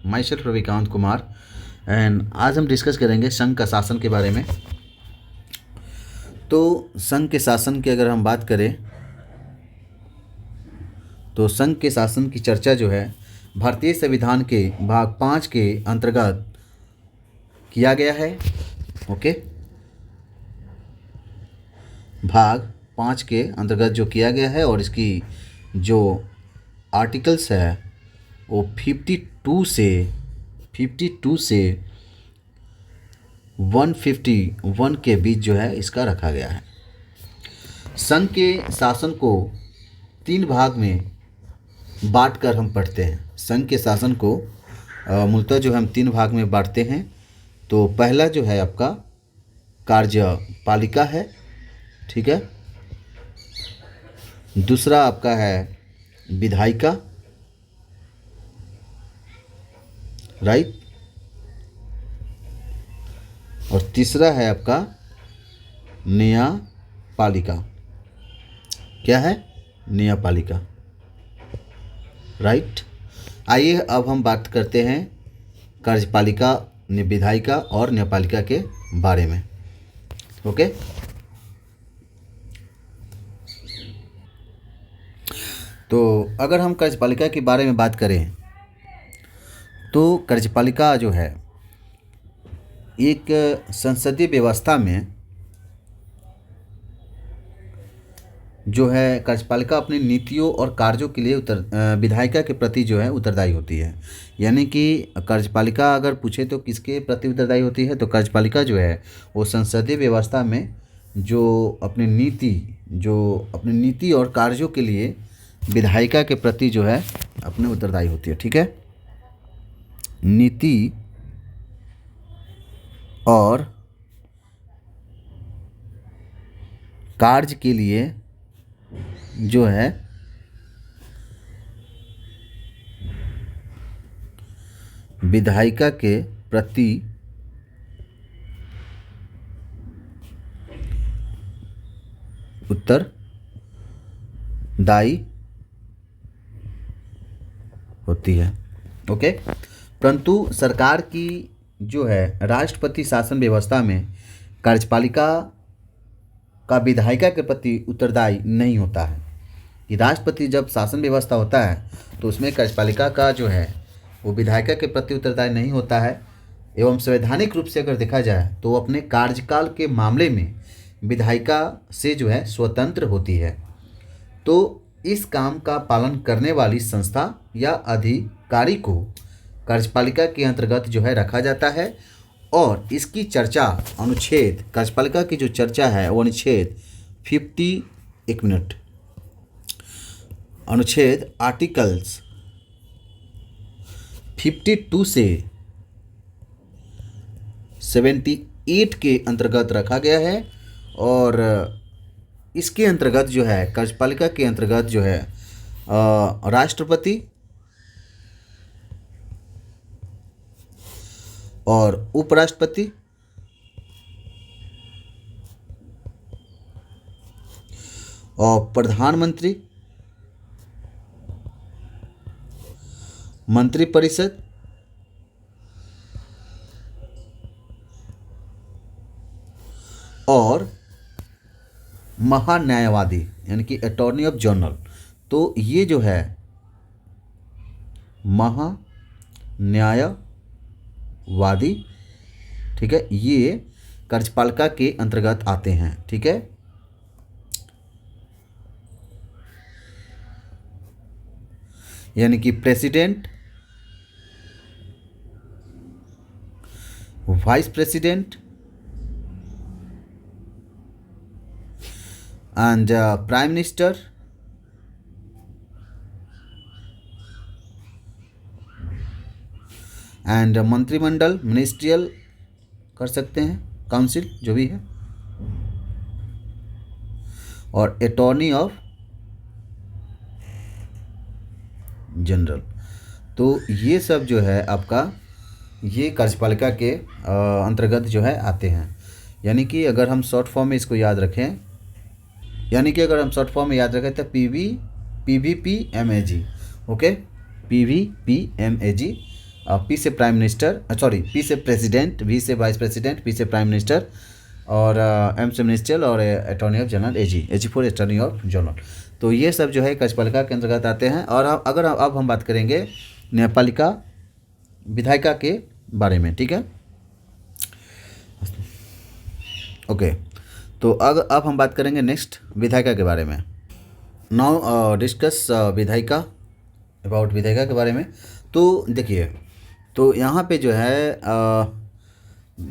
My self Ravikant Kumar and आज हम discuss करेंगे संघ का शासन के बारे में। तो संघ के शासन की अगर हम बात करें तो संघ के शासन की चर्चा जो है भारतीय संविधान के भाग 5 के अंतर्गत किया गया है। ओके, भाग 5 के अंतर्गत जो किया गया है और इसकी जो आर्टिकल्स है वो 52 से 151 के बीच जो है इसका रखा गया है। संघ के शासन को 3 भाग में बांट कर हम पढ़ते हैं। संघ के शासन को मूलतः जो हम 3 भाग में बांटते हैं। तो पहला जो है आपका कार्यपालिका है, ठीक है। दूसरा आपका है विधायिका, राइट। और तीसरा है आपका न्यायपालिका। क्या है? न्यायपालिका, राइट। आइए अब हम बात करते हैं कार्यपालिका, विधायिका और न्यायपालिका के बारे में। ओके, तो अगर हम कार्यपालिका के बारे में बात करें तो कार्यपालिका जो है एक संसदीय व्यवस्था में जो है कार्यपालिका अपनी नीतियों और कार्यों के लिए विधायिका के प्रति जो है उत्तरदायी होती है। यानी कि कार्यपालिका अगर पूछे तो किसके प्रति उत्तरदायी होती है, तो कार्यपालिका जो है वो संसदीय व्यवस्था में जो अपनी नीति और कार्यों के लिए विधायिका के प्रति जो है अपने उत्तरदायी होती है, ठीक है। नीति और कार्य के लिए जो है विधायिका के प्रति उत्तरदायी होती है। ओके, परंतु सरकार की जो है राष्ट्रपति शासन व्यवस्था में कार्यपालिका का विधायिका के प्रति उत्तरदायी नहीं होता है। कि राष्ट्रपति जब शासन व्यवस्था होता है तो उसमें कार्यपालिका का जो है वो विधायिका के प्रति उत्तरदायी नहीं होता है। एवं संवैधानिक रूप से अगर देखा जाए तो वो अपने कार्यकाल के मामले में विधायिका से जो है स्वतंत्र होती है। तो इस काम का पालन करने वाली संस्था या अधिकारी को कार्यपालिका के अंतर्गत जो है रखा जाता है। और इसकी चर्चा कार्यपालिका की जो चर्चा है वो अनुच्छेद आर्टिकल्स 52 से 78 के अंतर्गत रखा गया है। और इसके अंतर्गत जो है कार्यपालिका के अंतर्गत जो है राष्ट्रपति और उपराष्ट्रपति और प्रधानमंत्री, मंत्रिपरिषद और महान्यायवादी यानी कि अटॉर्नी ऑफ जनरल। तो ये जो है महान्यायवादी, ठीक है, ये कार्यपालिका के अंतर्गत आते हैं, ठीक है। यानी कि president, vice president and prime minister and मंत्रिमंडल, मिनिस्ट्रियल कर सकते हैं, काउंसिल जो भी है, और अटॉर्नी ऑफ जनरल। तो ये सब जो है आपका ये कार्यपालिका के अंतर्गत जो है आते हैं। यानी कि अगर हम शॉर्ट फॉर्म में इसको याद रखें, तो PVPMAG, ओके, PVPMAG पी से प्राइम मिनिस्टर, सॉरी पी से प्रेसिडेंट, वी से वाइस प्रेसिडेंट, पी से प्राइम मिनिस्टर, और एम से मिनिस्टर, और attorney of general, AG for attorney of general. तो ये सब जो है कार्यपालिका के अंतर्गत आते हैं। और अगर अब हम बात करेंगे न्यायपालिका विधायिका के बारे में, ठीक है, ओके। तो अब हम बात करेंगे नेक्स्ट विधायिका के बारे में। नाउ डिस्कस विधायिका, अबाउट विधायिका के बारे में। तो देखिए, तो यहाँ पे जो है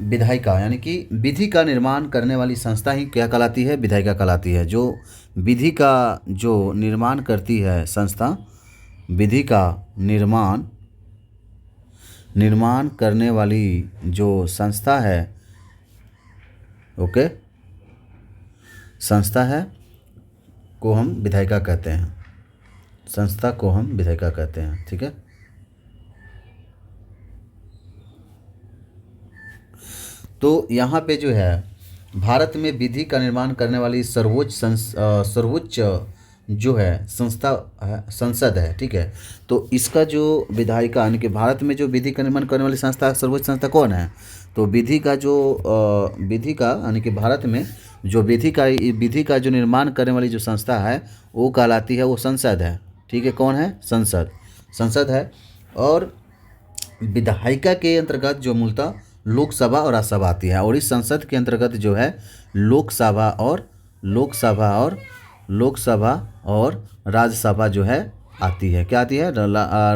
विधायिका यानी कि विधि का निर्माण करने वाली संस्था ही क्या कहलाती है, विधायिका कहलाती है। जो विधि का जो निर्माण करती है संस्था, विधि का निर्माण करने वाली जो संस्था है, ओके, संस्था है को हम विधायिका कहते हैं, संस्था को हम विधायिका कहते हैं, ठीक है। तो यहाँ पे जो है भारत में विधि का निर्माण करने वाली सर्वोच्च जो है संस्था है, संसद है, ठीक है। तो इसका जो विधायिका यानी कि भारत में जो विधि का निर्माण करने वाली संस्था, सर्वोच्च संस्था कौन है, तो विधि का यानी कि भारत में जो विधि का जो निर्माण करने वाली जो संस्था है वो कहलाती है, वो संसद है, ठीक है। कौन है, संसद है। और विधायिका के अंतर्गत जो मूलतः लोकसभा और राज्यसभा आती है, और इस संसद के अंतर्गत जो है लोकसभा और राज्यसभा जो है आती है। क्या आती है,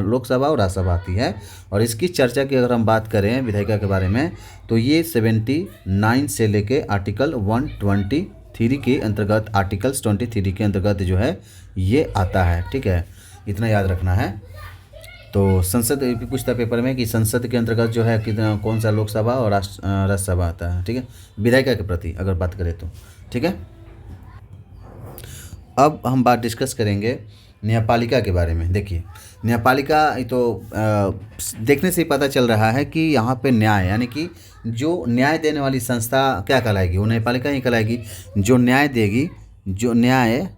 लोकसभा और राज्यसभा आती है। और इसकी चर्चा की अगर हम बात करें विधायिका के बारे में, तो ये 79 से लेके आर्टिकल 123 के अंतर्गत, आर्टिकल्स 23 के अंतर्गत जो है ये आता है, ठीक है। इतना याद रखना है। तो संसद भी पूछता पेपर में कि संसद के अंतर्गत जो है कितना, कौन सा लोकसभा और राज्यसभा आता है, ठीक है, विधायिका के प्रति अगर बात करें तो, ठीक है। अब हम बात डिस्कस करेंगे न्यायपालिका के बारे में। देखिए, न्यायपालिका तो देखने से ही पता चल रहा है कि यहाँ पे न्याय यानी कि जो न्याय देने वाली संस्था क्या कहलाएगी, वो न्यायपालिका ही कहलाएगी। जो न्याय देगी, जो न्याय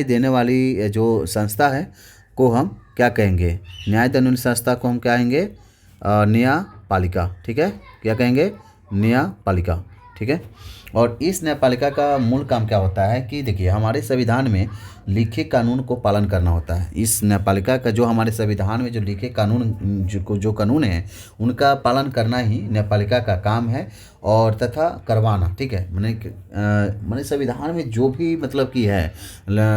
देने वाली जो संस्था है को हम क्या कहेंगे, न्याय देने वाली संस्था को हम क्या कहेंगे, न्यायपालिका, ठीक है। क्या कहेंगे, न्यायपालिका, ठीक है। और इस न्यायपालिका का मूल काम क्या होता है कि देखिए, हमारे संविधान में लिखे कानून को पालन करना होता है। इस न्यायपालिका का जो हमारे संविधान में जो लिखे कानून जो कानून है उनका पालन करना ही न्यायपालिका का काम है, और तथा करवाना, ठीक है। मैंने संविधान में जो भी मतलब कि है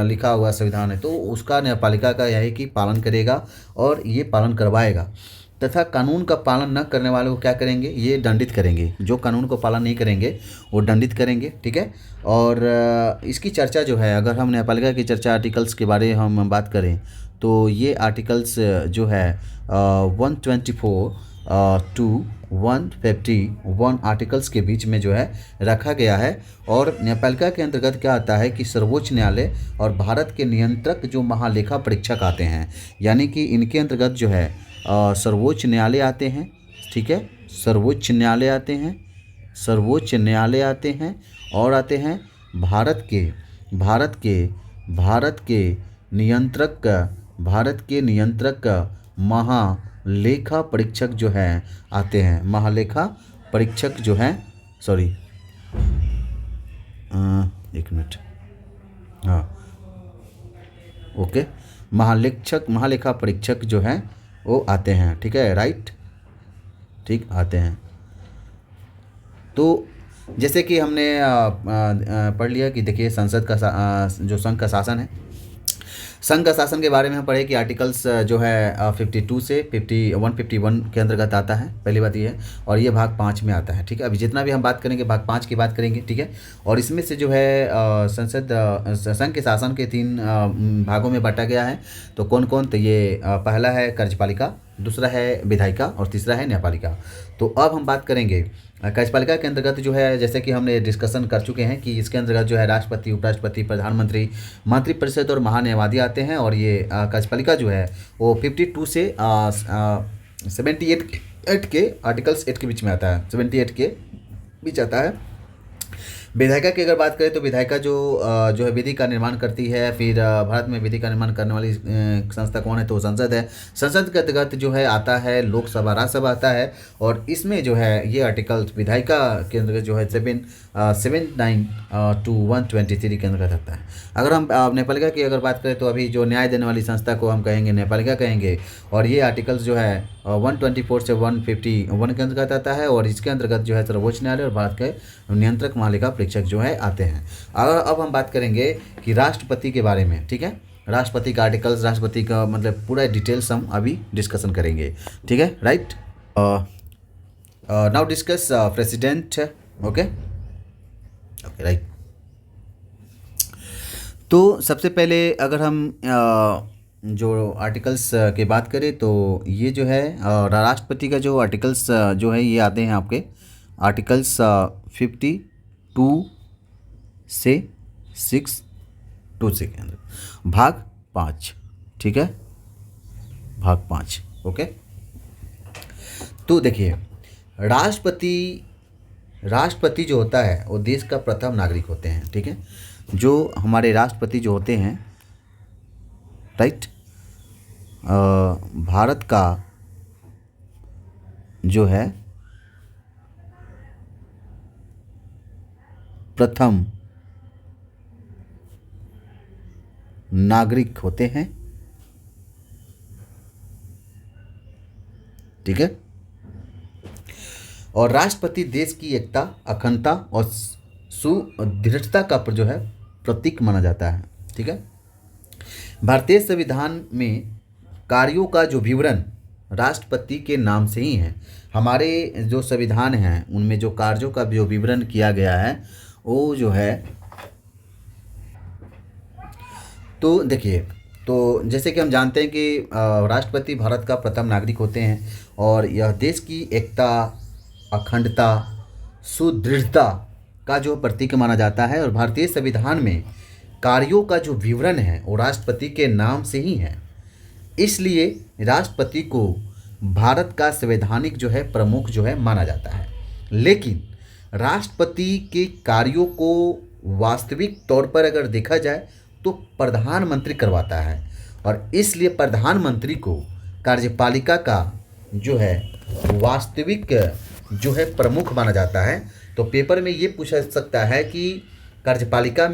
लिखा हुआ संविधान है, तो उसका न्यायपालिका का यह है कि पालन करेगा और ये पालन करवाएगा, तथा कानून का पालन न करने वालों को क्या करेंगे, ये दंडित करेंगे। जो कानून को पालन नहीं करेंगे वो दंडित करेंगे, ठीक है। और इसकी चर्चा जो है, अगर हम न्यायपालिका की चर्चा आर्टिकल्स के बारे में हम बात करें, तो ये आर्टिकल्स जो है 124 टू 151 आर्टिकल्स के बीच में जो है रखा गया है। और न्यायपालिका के अंतर्गत क्या आता है कि सर्वोच्च न्यायालय और भारत के नियंत्रक जो महालेखा परीक्षक आते हैं, यानी कि इनके अंतर्गत जो है सर्वोच्च न्यायालय आते हैं, ठीक है। सर्वोच्च न्यायालय आते हैं और आते हैं भारत के नियंत्रक महालेखा परीक्षक जो है आते हैं। महालेखा परीक्षक जो है, सॉरी एक मिनट, हाँ ओके, महालेखा परीक्षक जो है वो आते हैं, ठीक है, राइट, ठीक, आते हैं। तो जैसे कि हमने पढ़ लिया कि देखिए संसद का जो संघ का शासन है, संघ का शासन के बारे में हम पढ़े कि आर्टिकल्स जो है 52 से 151 के अंतर्गत आता है, पहली बात ये है। और ये भाग 5 में आता है, ठीक है। अभी जितना भी हम बात करेंगे भाग 5 की बात करेंगे, ठीक है। और इसमें से जो है संघ के शासन के 3 भागों में बांटा गया है। तो कौन कौन, तो ये पहला है कार्यपालिका, दूसरा है विधायिका और तीसरा है न्यायपालिका। तो अब हम बात करेंगे कार्यपालिका के अंतर्गत जो है, जैसे कि हमने डिस्कशन कर चुके हैं कि इसके अंतर्गत जो है राष्ट्रपति, उपराष्ट्रपति, प्रधानमंत्री, मंत्रिपरिषद और महान्यायवादी आते हैं। और ये कार्यपालिका जो है वो 52 से 78 के आर्टिकल्स 8 के बीच में आता है, 78 के बीच आता है। विधायिका की अगर बात करें तो विधायिका जो है विधि का निर्माण करती है। फिर भारत में विधि का निर्माण करने वाली संस्था कौन है, तो संसद है। संसद के अंतर्गत जो है आता है लोकसभा, राज्यसभा आता है। और इसमें जो है ये आर्टिकल्स विधायिका के अंतर्गत जो है 79 टू 123 के अंतर्गत आता है। अगर हम न्यायपालिका की अगर बात करें तो अभी जो न्याय देने वाली संस्था को हम कहेंगे न्यायपालिका कहेंगे। और ये आर्टिकल्स जो है 124 से 151 के अंतर्गत आता है। और इसके अंतर्गत जो है सर्वोच्च न्यायालय और भारत के नियंत्रक महालेखा परीक्षक जो है आते हैं। अब हम बात करेंगे कि राष्ट्रपति के बारे में, ठीक है। राष्ट्रपति का आर्टिकल्स, राष्ट्रपति का मतलब पूरा डिटेल्स हम अभी डिस्कशन करेंगे, ठीक है, right. Now discuss president, okay okay, right. तो सबसे पहले अगर हम जो आर्टिकल्स की बात करें तो ये जो है राष्ट्रपति का जो आर्टिकल्स जो है ये आते हैं आपके आर्टिकल्स 52 से 626 के अंदर भाग 5, ठीक है, भाग 5, ओके। तो देखिए राष्ट्रपति जो होता है वो देश का प्रथम नागरिक होते हैं, ठीक है। जो हमारे राष्ट्रपति जो होते हैं, राइट, भारत का जो है प्रथम नागरिक होते हैं, ठीक है। और राष्ट्रपति देश की एकता, अखंडता और सुदृढ़ता का जो है प्रतीक माना जाता है, ठीक है। भारतीय संविधान में कार्यों का जो विवरण राष्ट्रपति के नाम से ही है। हमारे जो संविधान हैं उनमें जो कार्यों का जो विवरण किया गया है वो जो है, तो देखिए, तो जैसे कि हम जानते हैं कि राष्ट्रपति भारत का प्रथम नागरिक होते हैं और यह देश की एकता, अखंडता, सुदृढ़ता का जो प्रतीक माना जाता है। और भारतीय संविधान में कार्यों का जो विवरण है वो राष्ट्रपति के नाम से ही है। इसलिए राष्ट्रपति को भारत का संवैधानिक जो है प्रमुख जो है माना जाता है। लेकिन राष्ट्रपति के कार्यों को वास्तविक तौर पर अगर देखा जाए तो प्रधानमंत्री करवाता है। और इसलिए प्रधानमंत्री को कार्यपालिका का जो है वास्तविक जो है प्रमुख माना जाता है। तो पेपर में ये पूछा सकता है कि कार्यपालिका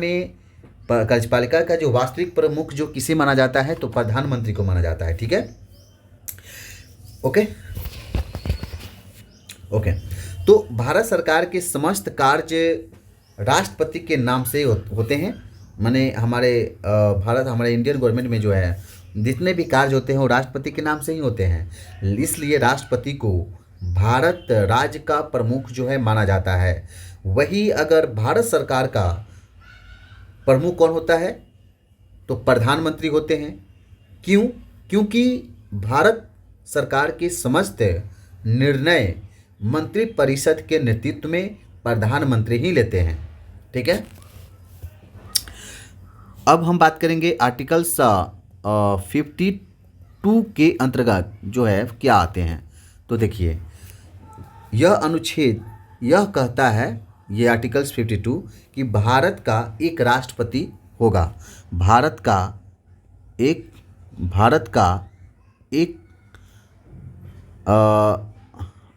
का जो वास्तविक प्रमुख जो किसे माना जाता है, तो प्रधानमंत्री को माना जाता है, ठीक है, ओके ओके। तो भारत सरकार के समस्त कार्य राष्ट्रपति के नाम से होते हैं। माने हमारे हमारे इंडियन गवर्नमेंट में जो है जितने भी कार्य होते हैं वो राष्ट्रपति के नाम से ही होते हैं। इसलिए राष्ट्रपति को भारत राज्य का प्रमुख जो है माना जाता है। वही अगर भारत सरकार का प्रमुख कौन होता है, तो प्रधानमंत्री होते हैं। क्यों? क्योंकि भारत सरकार के समस्त निर्णय मंत्रिपरिषद के नेतृत्व में प्रधानमंत्री ही लेते हैं, ठीक है। अब हम बात करेंगे आर्टिकल्स 52 के अंतर्गत जो है क्या आते हैं। तो देखिए यह अनुच्छेद यह कहता है, ये आर्टिकल्स 52, कि भारत का एक राष्ट्रपति होगा। भारत का एक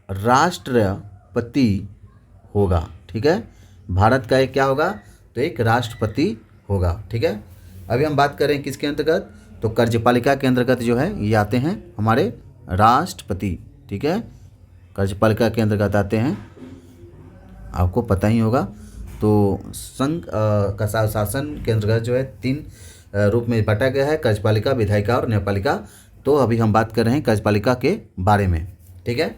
राष्ट्रपति होगा, ठीक है। भारत का एक क्या होगा, तो एक राष्ट्रपति होगा, ठीक है। अभी हम बात करें किसके अंतर्गत, तो कार्यपालिका के अंतर्गत जो है ये आते हैं हमारे राष्ट्रपति, ठीक है। कार्यपालिका के अंतर्गत आते हैं, आपको पता ही होगा। तो संघ का शासन के अंतर्गत जो है 3 रूप में बांटा गया है, कार्यपालिका, विधायिका और न्यायपालिका। तो अभी हम बात कर रहे हैं कार्यपालिका के बारे में, ठीक है।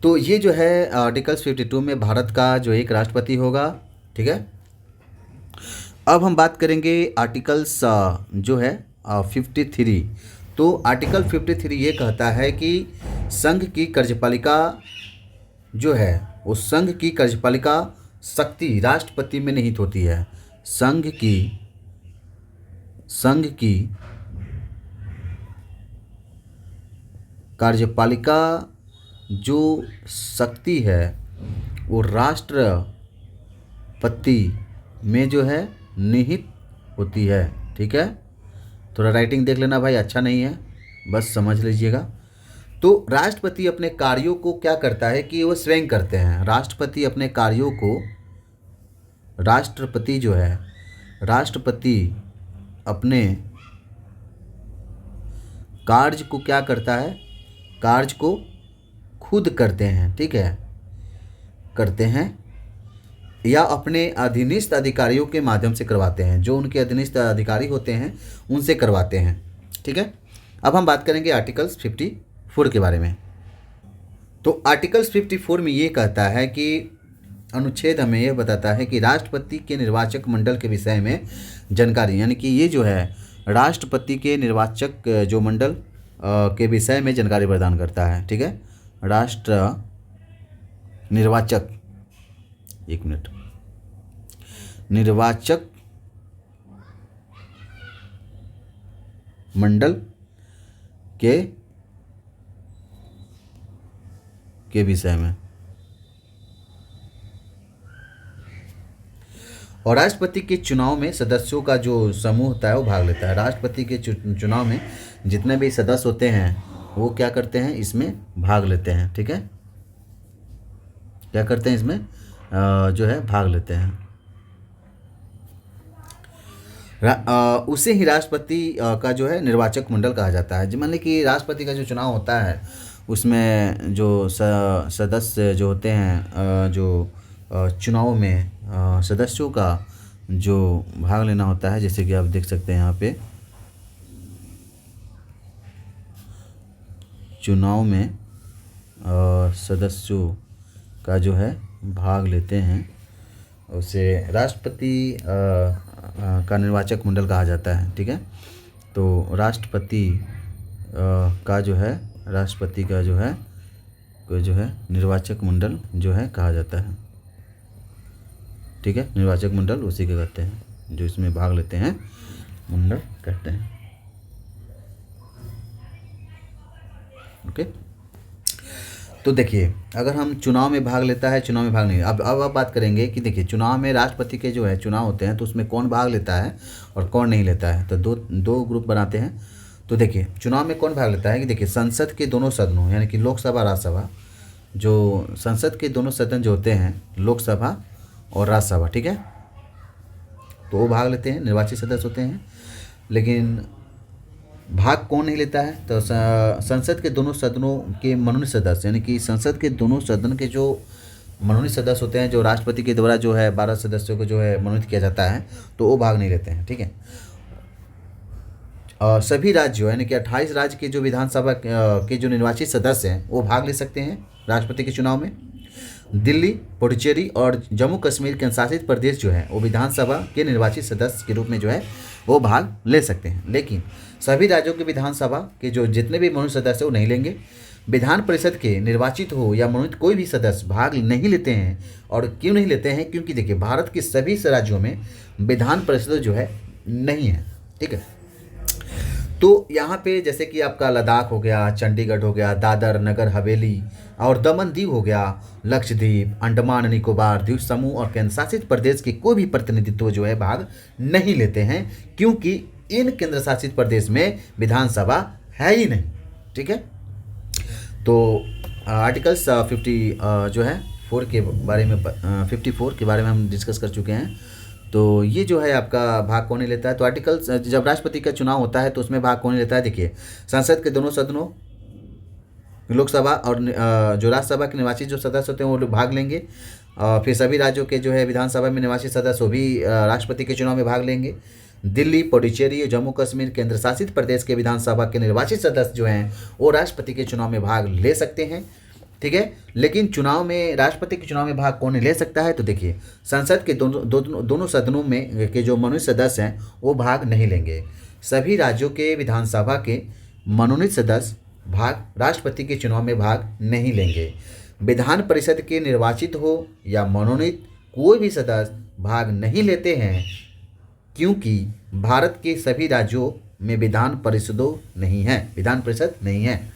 तो ये जो है आर्टिकल्स 52 में भारत का जो एक राष्ट्रपति होगा, ठीक है। अब हम बात करेंगे आर्टिकल्स जो है 53। तो आर्टिकल 53 ये कहता है कि संघ की कार्यपालिका जो है वो संघ की कार्यपालिका शक्ति राष्ट्रपति में निहित होती है। संघ की कार्यपालिका जो शक्ति है वो राष्ट्रपति पत्ती में जो है निहित होती है। ठीक है, थोड़ा राइटिंग देख लेना भाई, अच्छा नहीं है, बस समझ लीजिएगा। तो राष्ट्रपति अपने कार्यों को क्या करता है कि वो स्वयं करते हैं। राष्ट्रपति अपने कार्यों को, राष्ट्रपति जो है, राष्ट्रपति अपने कार्य को क्या करता है, कार्य को खुद करते हैं। ठीक है, करते हैं या अपने अधीनस्थ अधिकारियों के माध्यम से करवाते हैं, जो उनके अधीनस्थ अधिकारी होते हैं उनसे करवाते हैं। ठीक है, अब हम बात करेंगे आर्टिकल्स 54 के बारे में। तो आर्टिकल्स 54 में ये कहता है कि अनुच्छेद हमें यह बताता है कि राष्ट्रपति के निर्वाचक मंडल के विषय में जानकारी, यानी कि ये जो है राष्ट्रपति के निर्वाचक जो मंडल के विषय में जानकारी प्रदान करता है। ठीक है, राष्ट्र निर्वाचक, एक मिनट, निर्वाचक मंडल के विषय में, और राष्ट्रपति के चुनाव में सदस्यों का जो समूह होता है वो भाग लेता है। राष्ट्रपति के चुनाव में जितने भी सदस्य होते हैं वो क्या करते हैं, इसमें भाग लेते हैं। ठीक है, क्या करते हैं, इसमें जो है भाग लेते हैं। उसे ही राष्ट्रपति का जो है निर्वाचक मंडल कहा जाता है। मान लीजिए कि राष्ट्रपति का जो चुनाव होता है उसमें जो सदस्य जो होते हैं, जो चुनाव में सदस्यों का जो भाग लेना होता है, जैसे कि आप देख सकते हैं यहाँ पे, चुनाव में सदस्यों का जो है भाग लेते हैं, उसे राष्ट्रपति का निर्वाचक मंडल कहा जाता है। ठीक है, तो राष्ट्रपति का जो है, राष्ट्रपति का जो है निर्वाचक मंडल जो है कहा जाता है। ठीक है, निर्वाचक मंडल उसी के कहते हैं, जो इसमें भाग लेते हैं मंडल कहते हैं। ओके, तो देखिए अगर हम चुनाव में भाग लेता है, चुनाव में भाग नहीं, अब बात करेंगे कि देखिए चुनाव में राष्ट्रपति के जो है चुनाव होते हैं तो उसमें कौन भाग लेता है और कौन नहीं लेता है। तो दो ग्रुप बनाते हैं। तो देखिए चुनाव में कौन भाग लेता है कि देखिए संसद के दोनों सदनों, यानी कि लोकसभा राज्यसभा, जो संसद के दोनों सदन जो होते हैं, लोकसभा और राज्यसभा, ठीक है, तो वो भाग लेते हैं, निर्वाचित सदस्य होते हैं। लेकिन भाग कौन नहीं लेता है, तो संसद के दोनों सदनों के मनोनीत सदस्य, यानी कि संसद के दोनों सदन के जो मनोनीत सदस्य होते हैं, जो राष्ट्रपति के द्वारा जो है 12 सदस्यों को जो है मनोनीत किया जाता है, तो वो भाग नहीं लेते हैं। ठीक है, सभी राज्यों यानी कि 28 राज्य के जो विधानसभा के जो निर्वाचित सदस्य हैं वो भाग ले सकते हैं राष्ट्रपति के चुनाव में। दिल्ली, पुडुचेरी और जम्मू कश्मीर के शासित प्रदेश जो है वो विधानसभा के निर्वाचित सदस्य के रूप में जो है वो भाग ले सकते हैं। लेकिन सभी राज्यों के विधानसभा के जो जितने भी मनोनीत सदस्य वो नहीं लेंगे। विधान परिषद के निर्वाचित हो या मनोनीत कोई भी सदस्य भाग नहीं लेते हैं। और क्यों नहीं लेते हैं, क्योंकि देखिए भारत के सभी राज्यों में विधान परिषद जो है नहीं है। ठीक है, तो यहाँ पे जैसे कि आपका लद्दाख हो गया, चंडीगढ़ हो गया, दादर नगर हवेली और दमन दीव हो गया, लक्षद्वीप, अंडमान निकोबार द्वीप समूह और केंद्र शासित प्रदेश के कोई भी प्रतिनिधित्व जो है भाग नहीं लेते हैं, क्योंकि इन केंद्र शासित प्रदेश में विधानसभा है ही नहीं। ठीक है, तो आर्टिकल्स 50 जो है 4 के बारे में 54 के बारे में हम डिस्कस कर चुके हैं। तो ये जो है आपका भाग कौन नहीं लेता है। तो आर्टिकल्स जब राष्ट्रपति का चुनाव होता है तो उसमें भाग कौन नहीं लेता है। देखिए संसद के दोनों सदनों, लोकसभा और जो राज्यसभा के निर्वाचित जो सदस्य होते हैं वो लोग भाग लेंगे। फिर सभी राज्यों के जो है विधानसभा में निर्वाचित सदस्य वो भी राष्ट्रपति के चुनाव में भाग लेंगे। दिल्ली, पुडुचेरी, जम्मू कश्मीर केंद्र शासित प्रदेश के विधानसभा के निर्वाचित सदस्य जो हैं वो राष्ट्रपति के चुनाव में भाग ले सकते हैं। ठीक है, लेकिन चुनाव में राष्ट्रपति के चुनाव में भाग कौन ले सकता है। तो देखिए संसद के दोनों सदनों में के जो मनोनीत सदस्य हैं वो भाग नहीं लेंगे। सभी राज्यों के विधानसभा के मनोनीत सदस्य भाग राष्ट्रपति के चुनाव में भाग नहीं लेंगे। विधान परिषद के निर्वाचित हो या मनोनीत कोई भी सदस्य भाग नहीं लेते हैं, क्योंकि भारत के सभी राज्यों में विधान परिषदों नहीं है, विधान परिषद नहीं है।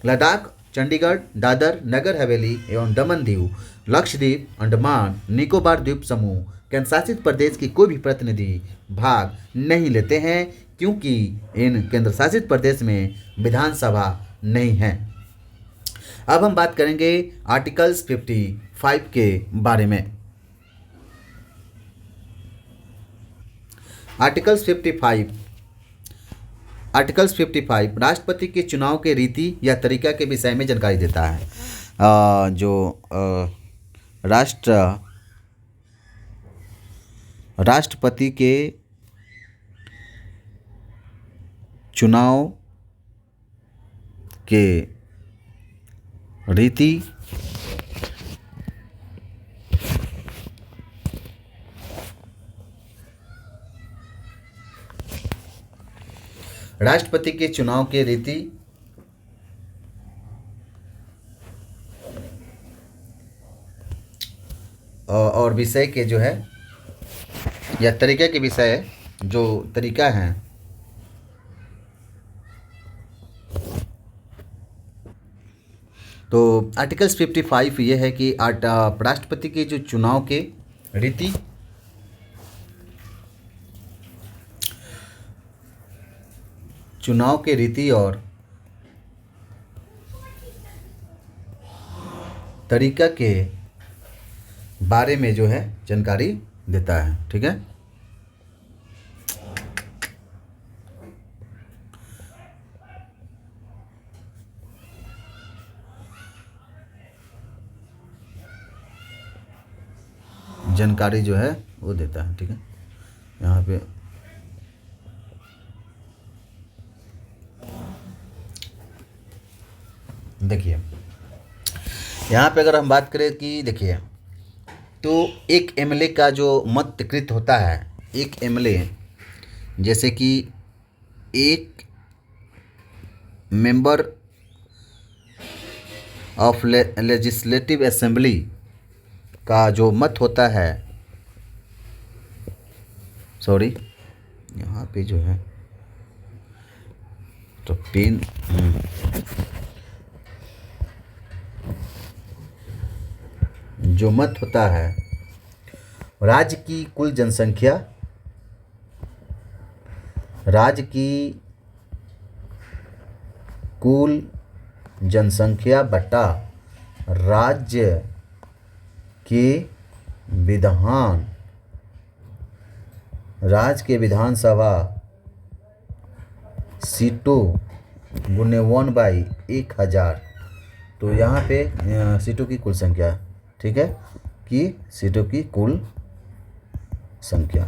लद्दाख, चंडीगढ़, दादर नगर हवेली एवं दमन दीव, लक्षद्वीप, अंडमान निकोबार द्वीप समूह, केंद्र शासित प्रदेश की कोई भी प्रतिनिधि भाग नहीं लेते हैं, क्योंकि इन केंद्र शासित प्रदेश में विधानसभा नहीं है। अब हम बात करेंगे आर्टिकल्स 55 के बारे में। आर्टिकल्स 55 राष्ट्रपति के चुनाव के रीति या तरीका के विषय में जानकारी देता है। राष्ट्रपति के चुनाव के रीति राष्ट्रपति के चुनाव के रीति और विषय के जो है या तरीके के विषय जो तरीका है तो आर्टिकल्स 55 ये है कि राष्ट्रपति के जो चुनाव के रीति और तरीका के बारे में जो है जानकारी देता है। ठीक है, जानकारी जो है वो देता है। ठीक है, यहाँ पे देखिए, यहाँ पे अगर हम बात करें कि देखिए तो एक एमएलए का जो मतकृत होता है, एक एमएलए जैसे कि एक मेंबर ऑफ लेजिस्लेटिव असेंबली का जो मत होता है, सॉरी यहाँ पे जो है तो पेन जो मत होता है राज्य की कुल जनसंख्या बटा राज्य के विधानसभा सीटों गुने 1/1000। तो यहाँ पे सीटों की कुल संख्या, ठीक है, कि सीटों की कुल संख्या।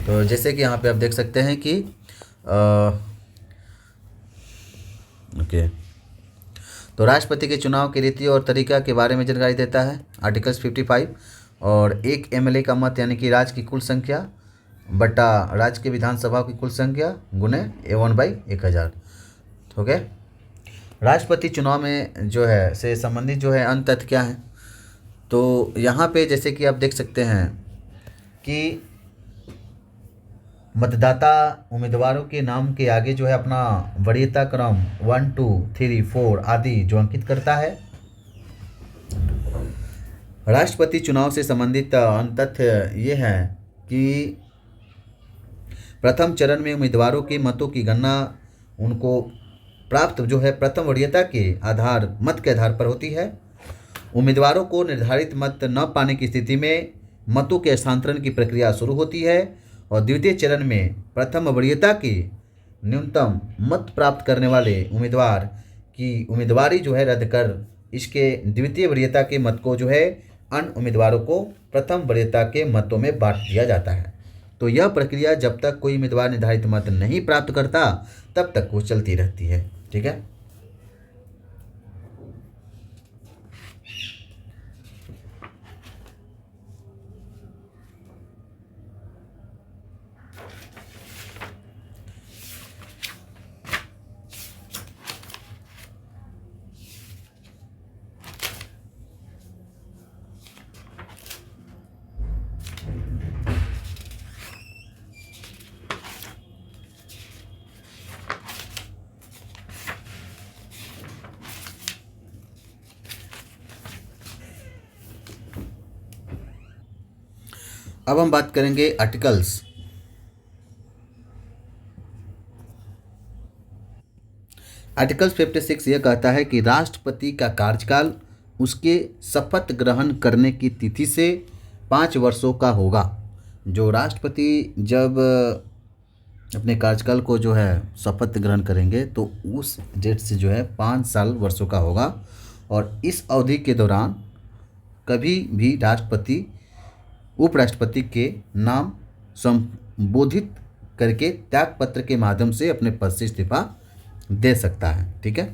तो जैसे कि यहाँ पे आप देख सकते हैं कि ओके, तो राष्ट्रपति के चुनाव की रीति और तरीका के बारे में जानकारी देता है आर्टिकल्स 55। और एक एमएलए का मत यानी कि राज्य की कुल संख्या बटा राज्य के विधानसभा की कुल संख्या गुने 1/1000। ओके, राष्ट्रपति चुनाव में जो है से संबंधित जो है अन्य तथ्य क्या है, तो यहाँ पे जैसे कि आप देख सकते हैं कि मतदाता उम्मीदवारों के नाम के आगे जो है अपना वरीयता क्रम 1 2 3 4 आदि जो अंकित करता है। राष्ट्रपति चुनाव से संबंधित अन्य तथ्य ये है कि प्रथम चरण में उम्मीदवारों के मतों की गणना उनको प्राप्त जो है प्रथम वरीयता के मत के आधार पर होती है। उम्मीदवारों को निर्धारित मत न पाने की स्थिति में मतों के हस्तांतरण की प्रक्रिया शुरू होती है और द्वितीय चरण में प्रथम वरीयता के न्यूनतम मत प्राप्त करने वाले उम्मीदवार की उम्मीदवारी जो है रद्द कर इसके द्वितीय वरीयता के मत को जो है अन्य उम्मीदवारों को प्रथम वरीयता के मतों में बांट दिया जाता है। तो यह प्रक्रिया जब तक कोई उम्मीदवार निर्धारित मत नहीं प्राप्त करता तब तक वो चलती रहती है। ठीक है, अब हम बात करेंगे आर्टिकल्स। आर्टिकल 56 यह कहता है कि राष्ट्रपति का कार्यकाल उसके शपथ ग्रहण करने की तिथि से 5 वर्षों का होगा। जो राष्ट्रपति जब अपने कार्यकाल को जो है शपथ ग्रहण करेंगे तो उस डेट से जो है 5 वर्षों का होगा, और इस अवधि के दौरान कभी भी राष्ट्रपति उपराष्ट्रपति के नाम संबोधित करके त्यागपत्र के माध्यम से अपने पद से इस्तीफा दे सकता है। ठीक है,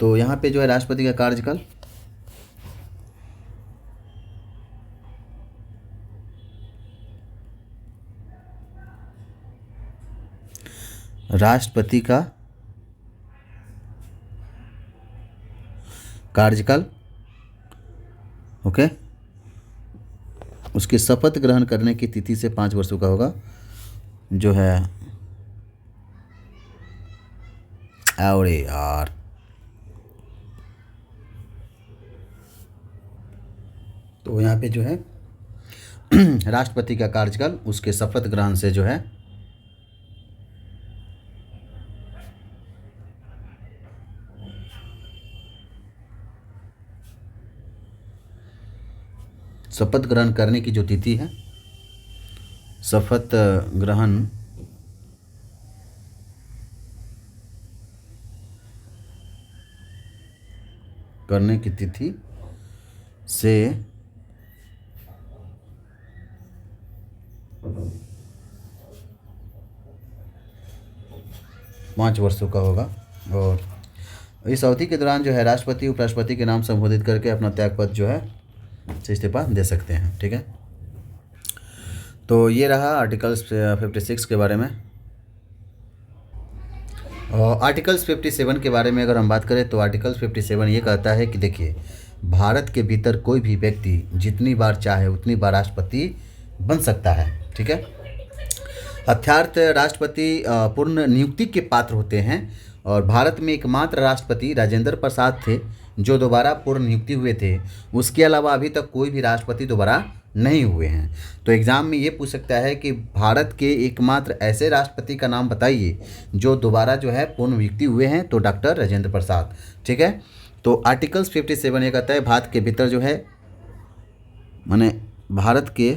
तो यहाँ पे जो है राष्ट्रपति का कार्यकाल राष्ट्रपति का कार्यकाल ओके उसके शपथ ग्रहण करने की तिथि से 5 वर्षों का होगा, जो है अरे यार तो यहाँ पे जो है राष्ट्रपति का कार्यकाल उसके शपथ ग्रहण से जो है शपथ ग्रहण करने की जो तिथि है, शपथ ग्रहण करने की तिथि से 5 वर्षों का होगा, और इस अवधि के दौरान जो है राष्ट्रपति उपराष्ट्रपति के नाम संबोधित करके अपना त्यागपत्र जो है से इस्तीफा दे सकते हैं। ठीक है, तो ये रहा आर्टिकल्स 56 के बारे में। और आर्टिकल्स 57 के बारे में अगर हम बात करें तो आर्टिकल्स 57 ये कहता है कि देखिए, भारत के भीतर कोई भी व्यक्ति जितनी बार चाहे उतनी बार राष्ट्रपति बन सकता है। ठीक है, अर्थात राष्ट्रपति पूर्ण नियुक्ति के पात्र होते हैं, और भारत में एकमात्र राष्ट्रपति राजेंद्र प्रसाद थे जो दोबारा पूर्ण नियुक्ति हुए थे। उसके अलावा अभी तक कोई भी राष्ट्रपति दोबारा नहीं हुए हैं। तो एग्ज़ाम में ये पूछ सकता है कि भारत के एकमात्र ऐसे राष्ट्रपति का नाम बताइए जो दोबारा जो है पूर्ण नियुक्ति हुए हैं, तो डॉक्टर राजेंद्र प्रसाद। ठीक है, तो आर्टिकल्स 57 ये कहता है भारत के भीतर जो है माने भारत के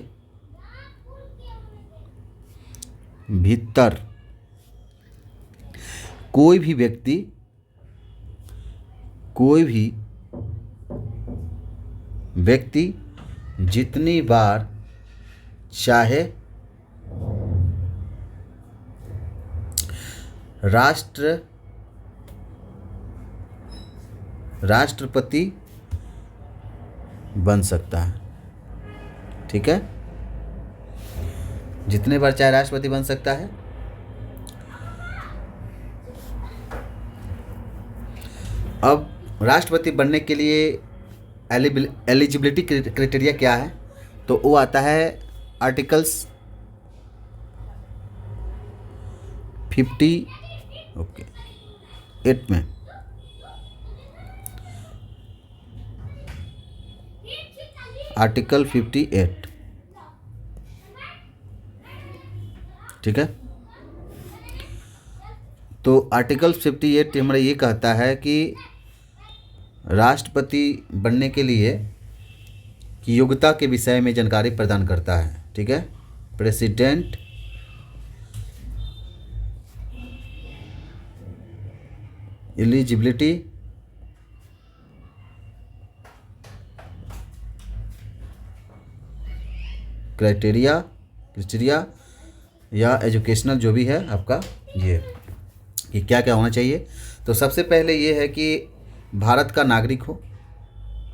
भीतर कोई भी व्यक्ति जितनी बार चाहे राष्ट्रपति बन सकता है। ठीक है, जितने बार चाहे राष्ट्रपति बन सकता है। अब राष्ट्रपति बनने के लिए एलिजिबिलिटी क्राइटेरिया क्या है, तो वो आता है आर्टिकल्स 58 में। आर्टिकल 58, ठीक है, तो आर्टिकल 58 हमारा ये कहता है कि राष्ट्रपति बनने के लिए की योग्यता के विषय में जानकारी प्रदान करता है। ठीक है, प्रेसिडेंट एलिजिबिलिटी क्राइटेरिया या एजुकेशनल जो भी है आपका ये कि क्या क्या होना चाहिए। तो सबसे पहले ये है कि भारत का नागरिक हो।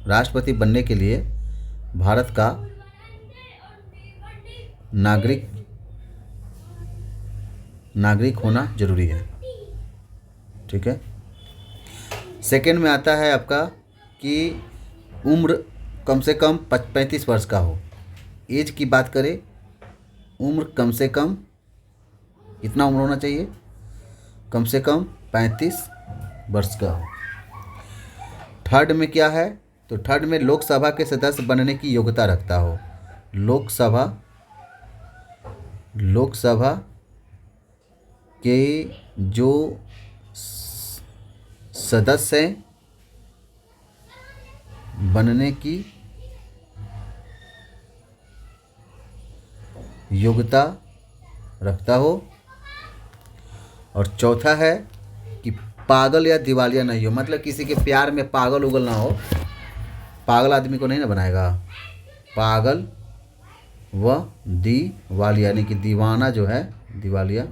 राष्ट्रपति बनने के लिए भारत का नागरिक होना जरूरी है। ठीक है, सेकंड में आता है आपका कि उम्र कम से कम 35 वर्ष का हो। एज की बात करें, उम्र कम से कम कितना उम्र होना चाहिए, कम से कम 35 वर्ष का हो। थर्ड में क्या है, तो थर्ड में लोकसभा के सदस्य बनने की योग्यता रखता हो। लोकसभा लोकसभा के जो सदस्य बनने की योग्यता रखता हो। और चौथा है कि पागल या दिवालिया नहीं हो, मतलब किसी के प्यार में पागल उगल ना हो। पागल आदमी को नहीं ना बनाएगा, पागल व दिवालिया यानी कि दीवाना जो है दिवालिया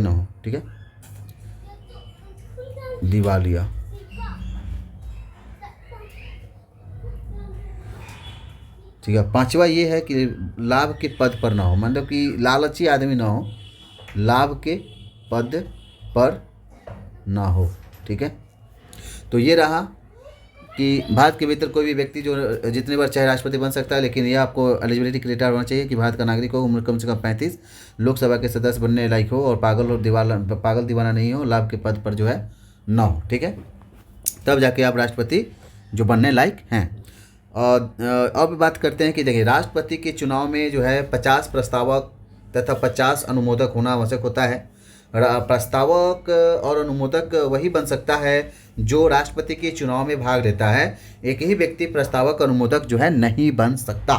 ना हो। ठीक है, दिवालिया। ठीक है, पांचवा ये है कि लाभ के पद पर ना हो, मतलब कि लालची आदमी ना हो, लाभ के पद पर ना हो। ठीक है, तो ये रहा कि भारत के भीतर कोई भी व्यक्ति जो जितने बार चाहे राष्ट्रपति बन सकता है, लेकिन यह आपको एलिजिबिलिटी क्राइटेरिया होना चाहिए कि भारत का नागरिक हो, उम्र कम से कम 35, लोकसभा के सदस्य बनने लायक हो और पागल दीवाना नहीं हो, लाभ के पद पर जो है ना हो। ठीक है, तब जाके आप राष्ट्रपति जो बनने लायक हैं। और अब बात करते हैं कि देखिए राष्ट्रपति के चुनाव में जो है 50 प्रस्तावक तथा 50 अनुमोदक होना आवश्यक होता है। प्रस्तावक और अनुमोदक वही बन सकता है जो राष्ट्रपति के चुनाव में भाग लेता है। एक ही व्यक्ति प्रस्तावक अनुमोदक जो है नहीं बन सकता।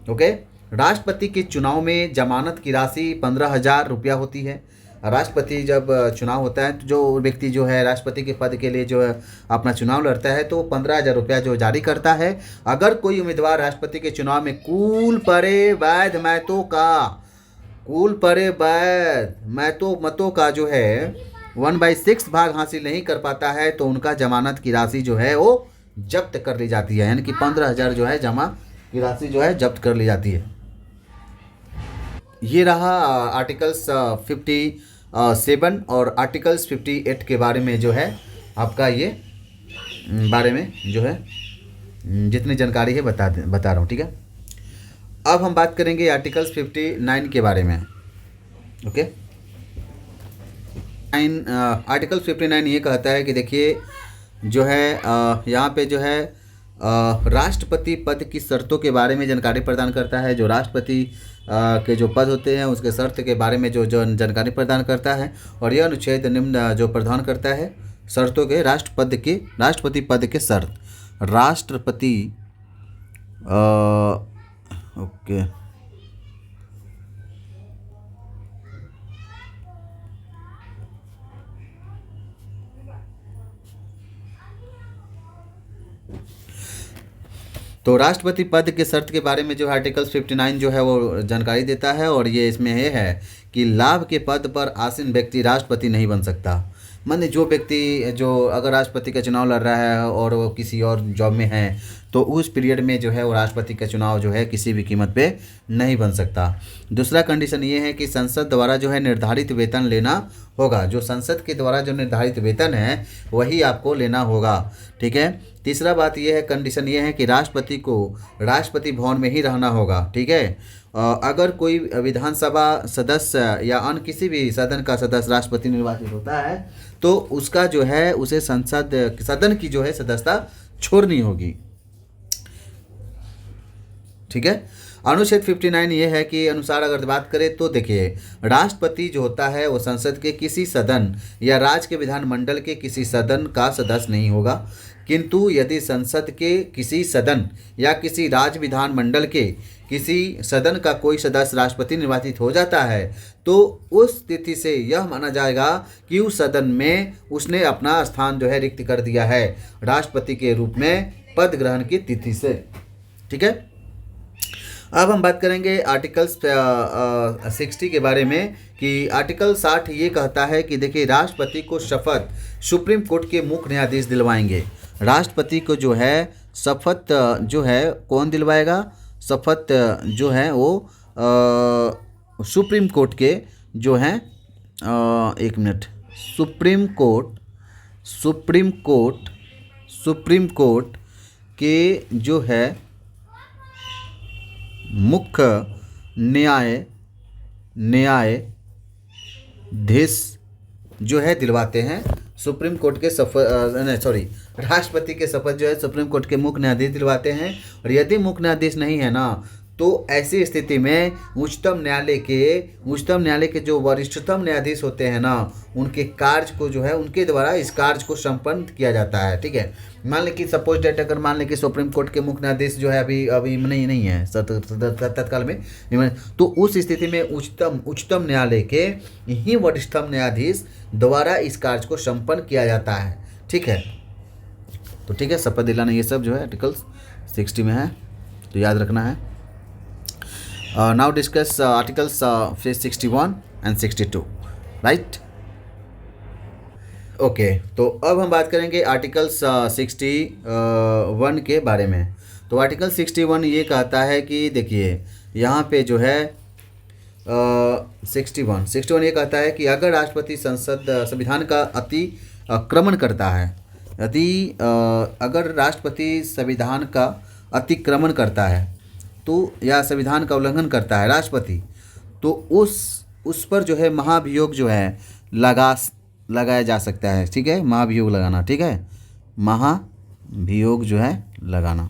ओके, राष्ट्रपति के चुनाव में जमानत की राशि 15,000 रुपया होती है। राष्ट्रपति जब चुनाव होता है तो जो व्यक्ति जो है राष्ट्रपति के पद के लिए जो है अपना चुनाव लड़ता है तो 15,000 रुपया जो जारी करता है। अगर कोई उम्मीदवार राष्ट्रपति के चुनाव में कुल परे वैध मतों का जो है 1/6 भाग हासिल नहीं कर पाता है तो उनका जमानत की राशि जो है वो जब्त कर ली जाती है, यानी कि 15,000 जो है जमा की राशि जो है जब्त कर ली जाती है। ये रहा आर्टिकल्स 57 और आर्टिकल्स 58 के बारे में जो है आपका ये बारे में जो है जितनी जानकारी है बता रहा हूँ। ठीक है, अब हम बात करेंगे आर्टिकल्स 59 के बारे में। ओके, आर्टिकल 59 ये कहता है कि देखिए जो है यहाँ पे जो है राष्ट्रपति पद की शर्तों के बारे में जानकारी प्रदान करता है। जो राष्ट्रपति के जो पद होते हैं उसके शर्त के बारे में जो जानकारी प्रदान करता है। और यह अनुच्छेद निम्न जो प्रदान करता है शर्तों के राष्ट्रपति पद के शर्त। राष्ट्रपति ओके तो राष्ट्रपति पद के शर्त के बारे में जो आर्टिकल 59 जो है वो जानकारी देता है। और ये इसमें ये है कि लाभ के पद पर आसीन व्यक्ति राष्ट्रपति नहीं बन सकता। माने जो व्यक्ति जो अगर राष्ट्रपति का चुनाव लड़ रहा है और वो किसी और जॉब में है तो उस पीरियड में जो है वो राष्ट्रपति का चुनाव जो है किसी भी कीमत पे नहीं बन सकता। दूसरा कंडीशन ये है कि संसद द्वारा जो है निर्धारित वेतन लेना होगा। जो संसद के द्वारा जो निर्धारित वेतन है वही आपको लेना होगा। ठीक है, तीसरा बात यह है, कंडीशन ये है कि राष्ट्रपति को राष्ट्रपति भवन में ही रहना होगा। ठीक है, अगर कोई विधानसभा सदस्य या अन्य किसी भी सदन का सदस्य राष्ट्रपति निर्वाचित होता है तो उसका जो है उसे सदन की जो है सदस्यता छोड़नी होगी। ठीक है, अनुच्छेद 59 ये है कि अनुसार अगर बात करें तो देखिए राष्ट्रपति जो होता है वो संसद के किसी सदन या राज्य के विधानमंडल के किसी सदन का सदस्य नहीं होगा। किंतु यदि संसद के किसी सदन या किसी राज्य विधानमंडल के किसी सदन का कोई सदस्य राष्ट्रपति निर्वाचित हो जाता है तो उस स्थिति से यह माना जाएगा कि उस सदन में उसने अपना स्थान जो है रिक्त कर दिया है राष्ट्रपति के रूप में पद ग्रहण की तिथि से। ठीक है, अब हम बात करेंगे आर्टिकल 60 के बारे में कि आर्टिकल 60 ये कहता है कि देखिए राष्ट्रपति को शपथ सुप्रीम कोर्ट के मुख्य न्यायाधीश दिलवाएंगे। राष्ट्रपति को जो है शपथ जो है कौन दिलवाएगा? शपथ जो है वो सुप्रीम कोर्ट के जो हैं एक मिनट सुप्रीम कोर्ट के जो है मुख्य न्यायाधीश जो है दिलवाते हैं सुप्रीम कोर्ट के राष्ट्रपति के शपथ जो है सुप्रीम कोर्ट के मुख्य न्यायाधीश दिलवाते हैं। और यदि मुख्य न्यायाधीश नहीं है ना, तो ऐसी स्थिति में उच्चतम न्यायालय के जो वरिष्ठतम न्यायाधीश होते हैं ना, उनके कार्य को जो है उनके द्वारा इस कार्य को संपन्न किया जाता है। ठीक है, मान लें कि सपोज डेट अगर मान लें कि सुप्रीम कोर्ट के मुख्य न्यायाधीश जो है अभी नहीं है तत्काल में, तो उस स्थिति में उच्चतम न्यायालय के ही वरिष्ठतम न्यायाधीश द्वारा इस कार्य को संपन्न किया जाता है। ठीक है, तो ठीक है, शपथ दिलाना ये सब जो है आर्टिकल 60 में है, तो याद रखना है। Now discuss articles 61 and 62, right. Okay, तो अब हम बात करेंगे आर्टिकल्स 61 के बारे में। तो आर्टिकल 61 ये कहता है कि देखिए यहाँ पे जो है 61 ये कहता है कि अगर राष्ट्रपति संविधान का अतिक्रमण करता है, अगर राष्ट्रपति संविधान का अतिक्रमण करता है तो या संविधान का उल्लंघन करता है राष्ट्रपति, तो उस पर जो है महाभियोग जो है लगाया जा सकता है। ठीक है, महाभियोग लगाना, ठीक है, महाभियोग जो है लगाना।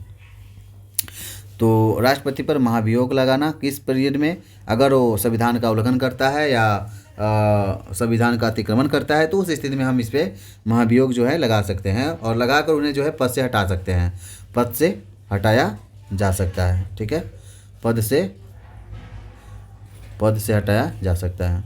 तो राष्ट्रपति पर महाभियोग लगाना किस पीरियड में, अगर वो संविधान का उल्लंघन करता है या संविधान का अतिक्रमण करता है, तो उस स्थिति में हम इस पर महाभियोग जो है लगा सकते हैं और लगाकर उन्हें जो है पद से हटा सकते हैं, पद से हटाया जा सकता है। ठीक है, पद से हटाया जा सकता है।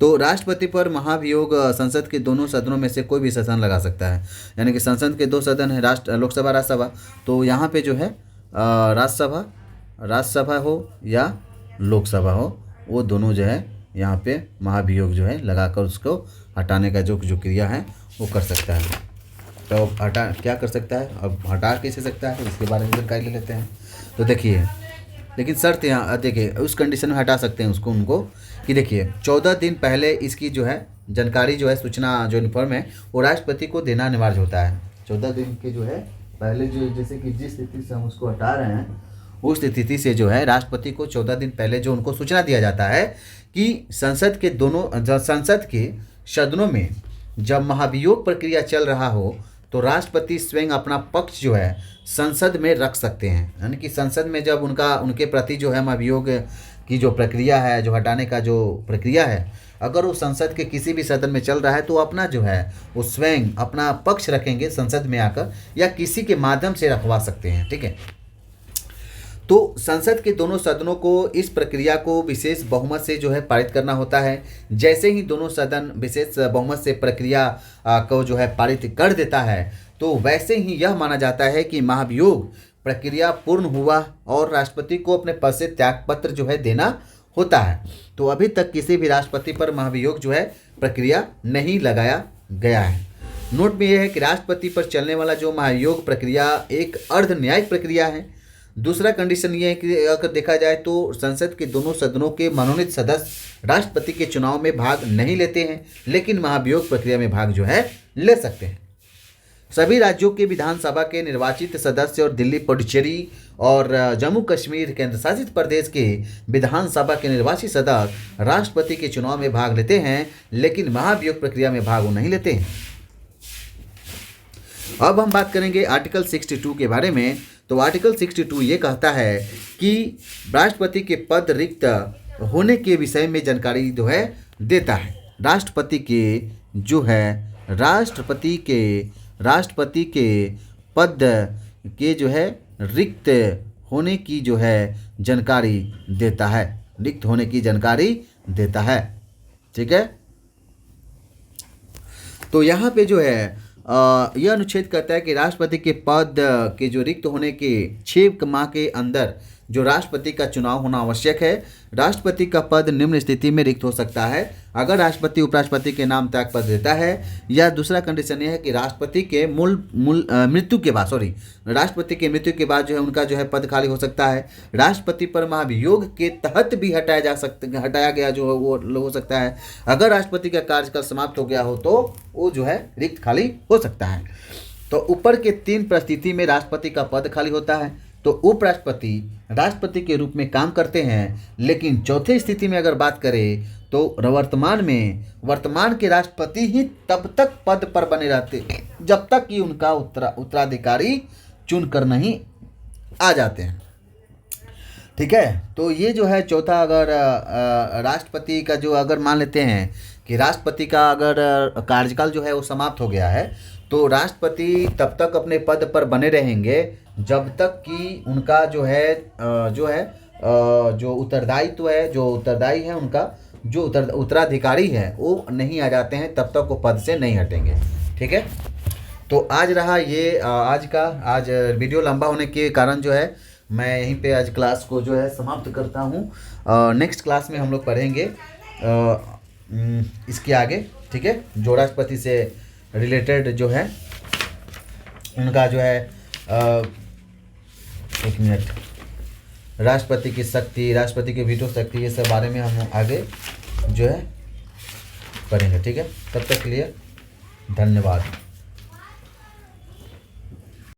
तो राष्ट्रपति पर महाभियोग संसद के दोनों सदनों में से कोई भी सदन लगा सकता है, यानी कि संसद के दो सदन है, लोकसभा राज्यसभा। तो यहाँ पे जो है राज्यसभा हो या लोकसभा हो, वो दोनों जो है यहाँ पे महाभियोग जो है लगाकर उसको हटाने का जो क्रिया है वो कर सकता है। तो क्या कर सकता है, अब हटा कैसे सकता है, इसके बारे में जानकारी ले लेते हैं। तो देखिए, लेकिन शर्त यहाँ देखिए, उस कंडीशन में हटा सकते हैं उनको कि देखिए 14 दिन पहले इसकी जो है जानकारी जो है, सूचना जो इन्फॉर्म है वो राष्ट्रपति को देना अनिवार्य होता है। 14 दिन के जो है पहले जो, जैसे कि जिस स्थिति से हम उसको हटा रहे हैं उस स्थिति से जो है राष्ट्रपति को 14 दिन पहले जो उनको सूचना दिया जाता है कि संसद के सदनों में जब महाभियोग प्रक्रिया चल रहा हो तो राष्ट्रपति स्वयं अपना पक्ष जो है संसद में रख सकते हैं। यानी कि संसद में जब उनके प्रति जो है महाभियोग की जो प्रक्रिया है, जो हटाने का जो प्रक्रिया है, अगर वो संसद के किसी भी सदन में चल रहा है तो अपना जो है वो स्वयं अपना पक्ष रखेंगे संसद में आकर, या किसी के माध्यम से रखवा सकते हैं। ठीक है, तो संसद के दोनों सदनों को इस प्रक्रिया को विशेष बहुमत से जो है पारित करना होता है। जैसे ही दोनों सदन विशेष बहुमत से प्रक्रिया को जो है पारित कर देता है, तो वैसे ही यह माना जाता है कि महाभियोग प्रक्रिया पूर्ण हुआ और राष्ट्रपति को अपने पद से त्यागपत्र जो है देना होता है। तो अभी तक किसी भी राष्ट्रपति पर महाभियोग जो है प्रक्रिया नहीं लगाया गया है। नोट में यह है कि राष्ट्रपति पर चलने वाला जो महाभियोग प्रक्रिया एक अर्ध न्यायिक प्रक्रिया है। दूसरा कंडीशन ये है कि अगर देखा जाए तो संसद के दोनों सदनों के मनोनीत सदस्य राष्ट्रपति के चुनाव में भाग नहीं लेते हैं, लेकिन महाभियोग प्रक्रिया में भाग जो है ले सकते हैं। सभी राज्यों के विधानसभा के निर्वाचित सदस्य और दिल्ली, पुडुचेरी और जम्मू कश्मीर केंद्र शासित प्रदेश के विधानसभा के निर्वाचित सदस्य राष्ट्रपति के चुनाव में भाग लेते हैं, लेकिन महाभियोग प्रक्रिया में भाग नहीं लेते हैं। अब हम बात करेंगे आर्टिकल 62 के बारे में। तो आर्टिकल 62 ये कहता है कि राष्ट्रपति के पद रिक्त होने के विषय में जानकारी जो है देता है। राष्ट्रपति के पद के जो है रिक्त होने की जो है जानकारी देता है, रिक्त होने की जानकारी देता है। ठीक है, तो यहाँ पे जो है यह अनुच्छेद कहता है कि राष्ट्रपति के पद के जो रिक्त होने के 6 माह के अंदर जो राष्ट्रपति का चुनाव होना आवश्यक है। राष्ट्रपति का पद निम्न स्थिति में रिक्त हो सकता है: अगर राष्ट्रपति उपराष्ट्रपति के नाम त्याग पद देता है, या दूसरा कंडीशन यह है कि राष्ट्रपति के मृत्यु के मृत्यु के बाद जो है उनका जो है पद खाली हो सकता है। राष्ट्रपति पर महाभियोग के तहत भी हटाया गया जो वो हो सकता है। अगर राष्ट्रपति का कार्यकाल समाप्त हो गया हो तो वो जो है रिक्त खाली हो सकता है। तो ऊपर के 3 परिस्थिति में राष्ट्रपति का पद खाली होता है। तो उपराष्ट्रपति राष्ट्रपति के रूप में काम करते हैं, लेकिन चौथे स्थिति में अगर बात करें तो वर्तमान के राष्ट्रपति ही तब तक पद पर बने रहते जब तक कि उनका उत्तराधिकारी चुन कर नहीं आ जाते हैं। ठीक है, तो ये जो है चौथा, अगर राष्ट्रपति का जो अगर मान लेते हैं कि राष्ट्रपति का अगर कार्यकाल जो है वो समाप्त हो गया है, तो राष्ट्रपति तब तक अपने पद पर बने रहेंगे जब तक कि उनका जो उत्तरदायित्व है, जो उत्तरदायी है, उनका जो उत्तराधिकारी है वो नहीं आ जाते हैं, तब तक वो पद से नहीं हटेंगे। ठीक है, तो आज रहा ये आज वीडियो लंबा होने के कारण जो है मैं यहीं पे आज क्लास को जो है समाप्त करता हूँ। नेक्स्ट क्लास में हम लोग पढ़ेंगे इसके आगे। ठीक है, जो राष्ट्रपति से रिलेटेड जो है उनका जो है एक मिनट, राष्ट्रपति की शक्ति, राष्ट्रपति की वीटो शक्ति, ये सब बारे में हम आगे जो है पढ़ेंगे। ठीक है, तब तक के लिए धन्यवाद।